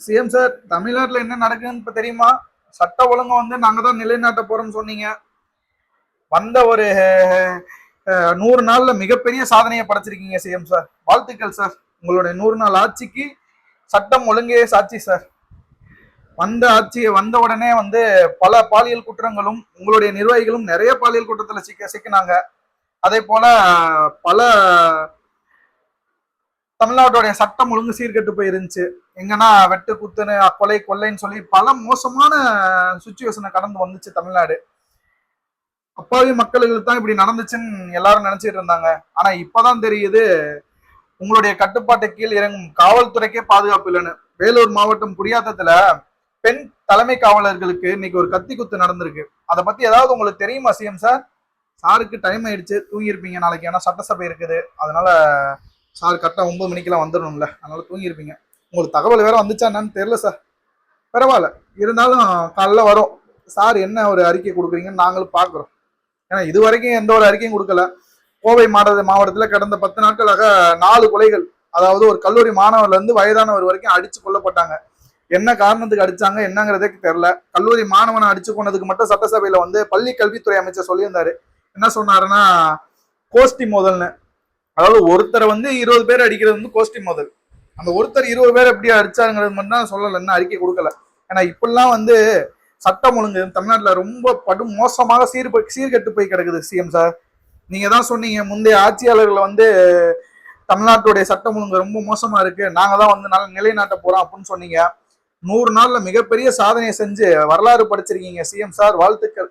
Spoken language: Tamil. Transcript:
சிஎம் சார், தமிழ்நாட்டுல என்ன நடக்குதுன்னு இப்ப தெரியுமா? சட்ட ஒழுங்கு வந்து நாங்க தான் நிலைநாட்ட போறோம்னு சொன்னீங்க. வந்த ஒரு 100 நாள்ல மிகப்பெரிய சாதனையை படைச்சிருக்கீங்க சிஎம் சார். வாழ்த்துக்கள் சார். உங்களுடைய 100 நாள் ஆட்சிக்கு சட்டம் ஒழுங்கே சாட்சி சார். வந்த உடனே வந்து பல பாலியல் குற்றங்களும் உங்களுடைய நிர்வாகிகளும் நிறைய பாலியல் குற்றத்துல சிக்கினாங்க. அதே போல பல தமிழ்நாட்டுடைய சட்டம் ஒழுங்கு சீர்கெட்டு போயிருந்துச்சு. எங்கன்னா வெட்டு குத்துன்னு கொலை கொள்ளைன்னு சொல்லி பல மோசமான சுச்சுவேஷனை கடந்து வந்துச்சு தமிழ்நாடு. அப்பாவி மக்களுக்கு தான் இப்படி நடந்துச்சுன்னு எல்லாரும் நினைச்சிட்டு இருந்தாங்க. ஆனா இப்பதான் தெரியுது உங்களுடைய கட்டுப்பாட்டு கீழ் இறங்கும் காவல்துறைக்கே பாதுகாப்பு இல்லைன்னு. வேலூர் மாவட்டம் குடியாத்தத்துல பெண் தலைமை காவலர்களுக்கு இன்னைக்கு ஒரு கத்தி குத்து நடந்திருக்கு. அதை பத்தி ஏதாவது உங்களுக்கு தெரியுமா சிஎம் சார்? சாருக்கு டைம் ஆயிடுச்சு, தூங்கியிருப்பீங்க நாளைக்கு, ஏன்னா சட்டசபை இருக்குது. அதனால சார் கரெக்டாக 9 மணிக்கெல்லாம் வந்துடணும்ல, அதனால தூங்கியிருப்பீங்க. உங்களுக்கு தகவல் வேற வந்துச்சா என்னன்னு தெரியல சார். பரவாயில்ல, இருந்தாலும் காலைல வரும். சார் என்ன ஒரு அறிக்கை கொடுக்குறீங்கன்னு நாங்களும் பார்க்குறோம். ஏன்னா இது வரைக்கும் எந்த ஒரு அறிக்கையும் கொடுக்கல. கோவை மாவட்டத்தில் கடந்த 10 நாட்களாக 4 கொலைகள், அதாவது ஒரு கல்லூரி மாணவர்ல இருந்து வயதானவர் வரைக்கும் அடிச்சு கொல்லப்பட்டாங்க. என்ன காரணத்துக்கு அடிச்சாங்க என்னங்கிறதே தெரியல. கல்லூரி மாணவனை அடிச்சு கொண்டதுக்கு மட்டும் சட்டசபையில வந்து பள்ளி கல்வித்துறை அமைச்சர் சொல்லியிருந்தாரு. என்ன சொன்னாருன்னா, கோஷ்டி மோதல்னு. அதாவது ஒருத்தரை வந்து 20 பேர் அடிக்கிறது வந்து கோஷ்டி மோதல். அந்த ஒருத்தர் 20 பேர் எப்படி அடிச்சாருங்கிறது மட்டும் தான் சொல்லல, என்ன அறிக்கை கொடுக்கல. ஏன்னா இப்பெல்லாம் வந்து சட்டம் ஒழுங்கு தமிழ்நாட்டுல ரொம்ப படும் மோசமாக சீர்கெட்டு போய் கிடக்குது சிஎம் சார். நீங்க தான் சொன்னீங்க முந்தைய ஆட்சியாளர்கள் வந்து தமிழ்நாட்டுடைய சட்டம் ஒழுங்கு ரொம்ப மோசமா இருக்கு, நாங்க தான் வந்து நல்ல நிலைநாட்ட போறோம் அப்படின்னு சொன்னீங்க. 100 நாள்ல மிகப்பெரிய சாதனையை செஞ்சு வரலாறு படைச்சிருக்கீங்க சிஎம் சார். வாழ்த்துக்கள்.